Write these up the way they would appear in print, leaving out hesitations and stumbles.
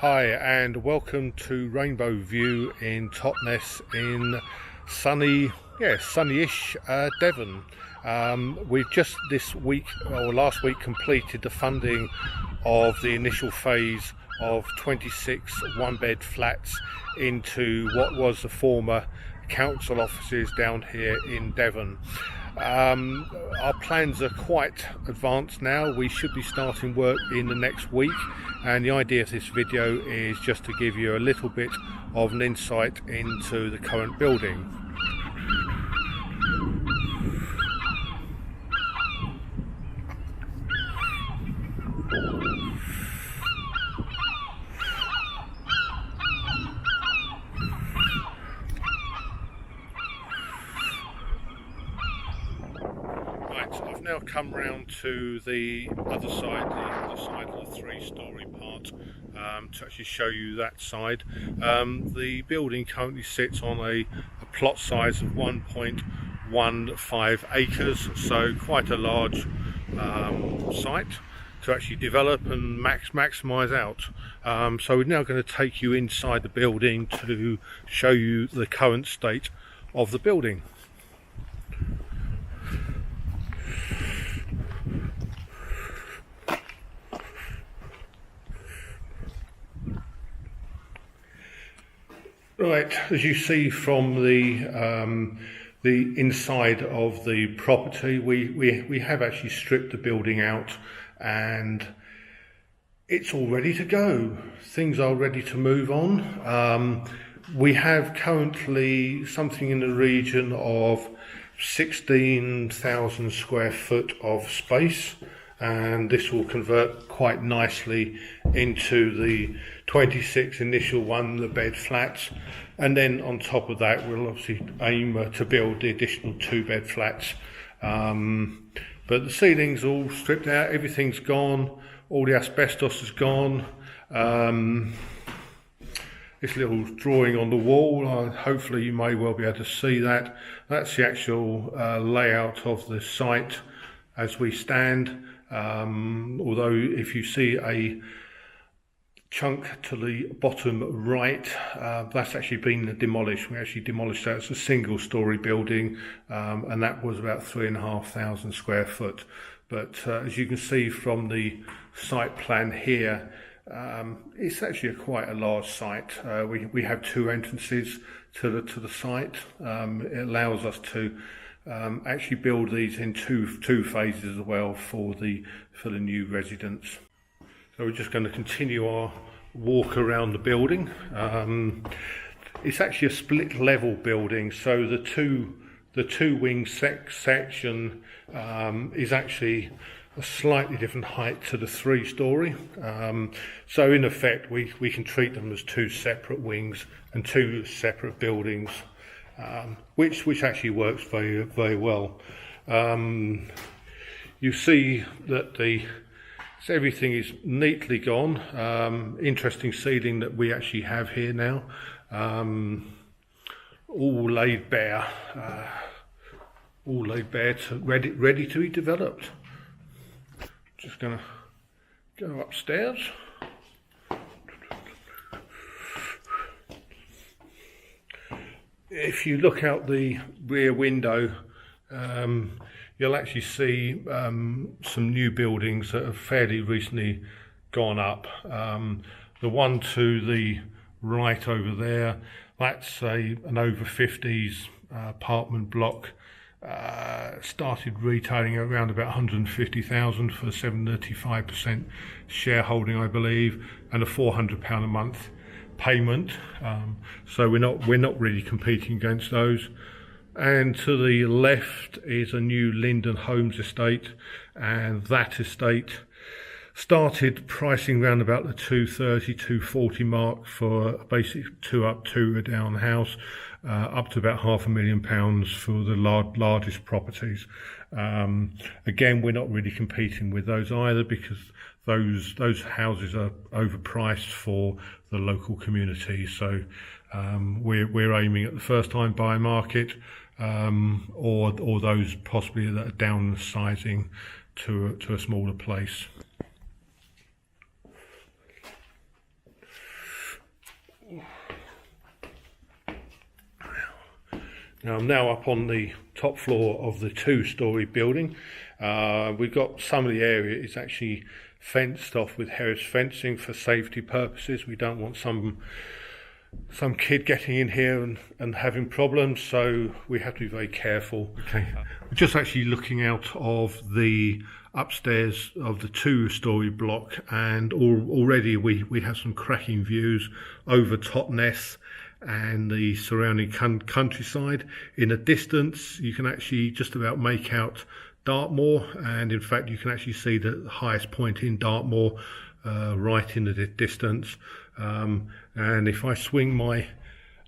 Hi and welcome to Rainbow View in Totnes in sunny, sunny-ish Devon. We've just this week or last week completed the funding of the initial phase of 26 one-bed flats into what was the former council offices down here in Devon. Our plans are quite advanced now. We should be starting work in the next week, and the idea of this video is just to give you a little bit of an insight into the current building. I've now come round to the other side of the three-storey part, to actually show you that side. The building currently sits on a plot size of 1.15 acres, so quite a large site to actually develop and maximise out. So we're now going to take you inside the building to show you the current state of the building. Right, as you see from the inside of the property, we have actually stripped the building out, and it's all ready to go. Things are ready to move on. We have currently something in the region of 16,000 square foot of space, and this will convert quite nicely into the 26 initial the-bed flats, and then on top of that we'll obviously aim to build the additional 2-bed flats. But the ceiling's all stripped out, everything's gone, all the asbestos is gone. This little drawing on the wall, hopefully you may well be able to see that. That's the actual layout of the site as we stand. Although if you see a chunk to the bottom right, that's actually been demolished. We actually demolished that. It's a single-storey building, and that was about 3,500 square foot. But as you can see from the site plan here, it's actually quite a large site. We have 2 entrances to the site. It allows us to actually build these in two phases as well for the new residents. So we're just going to continue our walk around the building. It's actually a split level building, so the two wing section is actually a slightly different height to the 3-storey. So in effect we can treat them as 2 separate wings and 2 separate buildings, which actually works very, very well. You see that everything is neatly gone. Interesting ceiling that we actually have here now, all laid bare, ready to be developed. Just going to go upstairs. If you look out the rear window, you'll actually see some new buildings that have fairly recently gone up. The one to the right over there, that's an over 50s apartment block. Started retailing around about 150,000 for 75% shareholding, I believe, and a £400 a month payment. So we're not really competing against those. And to the left is a new Linden Homes estate, and that estate started pricing around about the 230, 240 mark for a basic 2-up, 2-down house, up to about £500,000 for the largest properties. Again, we're not really competing with those either, because those houses are overpriced for the local community. So we're aiming at the first-time buyer market, or those possibly that are downsizing to a smaller place. Now I'm now up on the top floor of the 2-storey building. We've got some of the area is actually fenced off with Harris fencing for safety purposes. We don't want some kid getting in here and having problems, so we have to be very careful. Okay, we're just actually looking out of the upstairs of the 2-storey block, and already we have some cracking views over Totnes and the surrounding countryside. In the distance you can actually just about make out Dartmoor, and in fact you can actually see the highest point in Dartmoor right in the distance. And if I swing my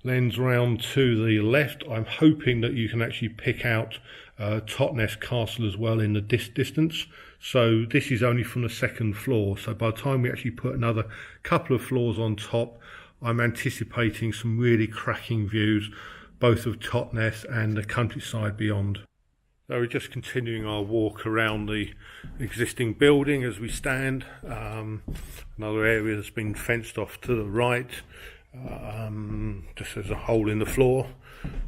lens round to the left, I'm hoping that you can actually pick out Totnes Castle as well in the distance. So this is only from the 2nd floor, so by the time we actually put another couple of floors on top, I'm anticipating some really cracking views both of Totnes and the countryside beyond. So we're just continuing our walk around the existing building as we stand. Another area that's been fenced off to the right, just as a hole in the floor,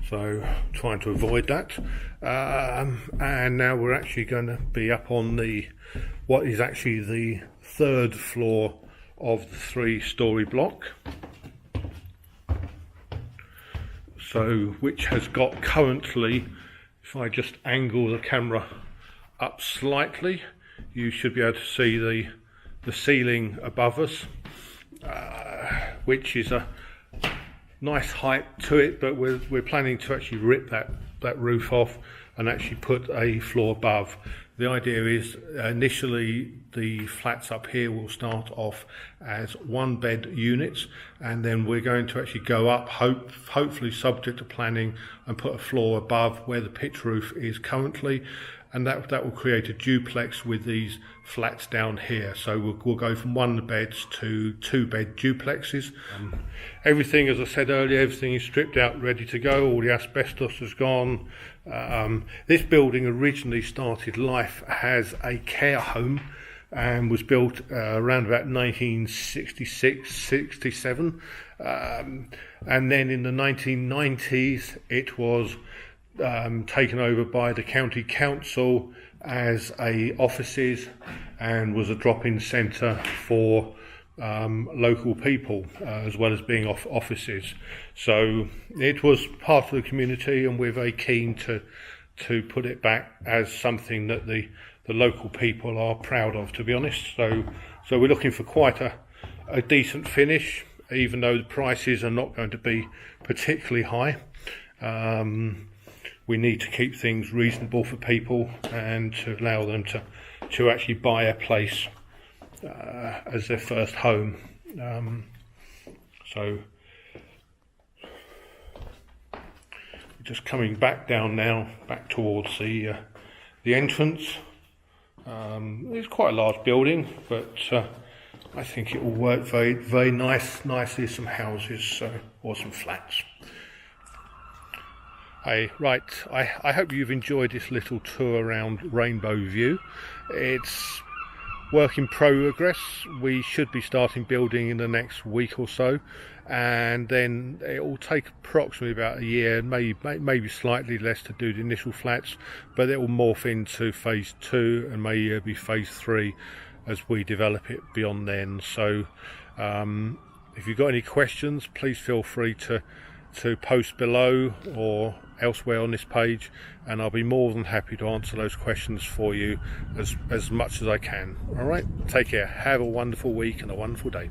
so trying to avoid that. And now we're actually going to be up on what is actually the 3rd floor of the 3-storey block. So which has got currently, if I just angle the camera up slightly, you should be able to see the ceiling above us, which is a nice height to it, but we're planning to actually rip that roof off and actually put a floor above. The idea is initially the flats up here will start off as 1-bed units, and then we're going to actually go up, hopefully subject to planning, and put a floor above where the pitch roof is currently, and that will create a duplex with these flats down here. So we'll go from 1 beds to 2-bed duplexes. Everything, as I said earlier, everything is stripped out, ready to go. All the asbestos has gone. This building originally started life as a care home and was built around about 1966, 67. And then in the 1990s, it was taken over by the county council as offices, and was a drop-in centre for local people as well as being offices. So it was part of the community, and we're very keen to put it back as something that the local people are proud of, to be honest. So we're looking for quite a decent finish, even though the prices are not going to be particularly high. We need to keep things reasonable for people and to allow them to actually buy a place as their first home. So just coming back down now, back towards the entrance. It's quite a large building, but I think it will work very, very nicely. Some houses or some flats. Hey, right, I hope you've enjoyed this little tour around Rainbow View. It's work in progress. We should be starting building in the next week or so, and then it will take approximately about a year, maybe slightly less, to do the initial flats, but it will morph into phase 2 and maybe phase 3 as we develop it beyond then. So if you've got any questions, please feel free to post below or elsewhere on this page, and I'll be more than happy to answer those questions for you as much as I can. All right, take care, have a wonderful week and a wonderful day.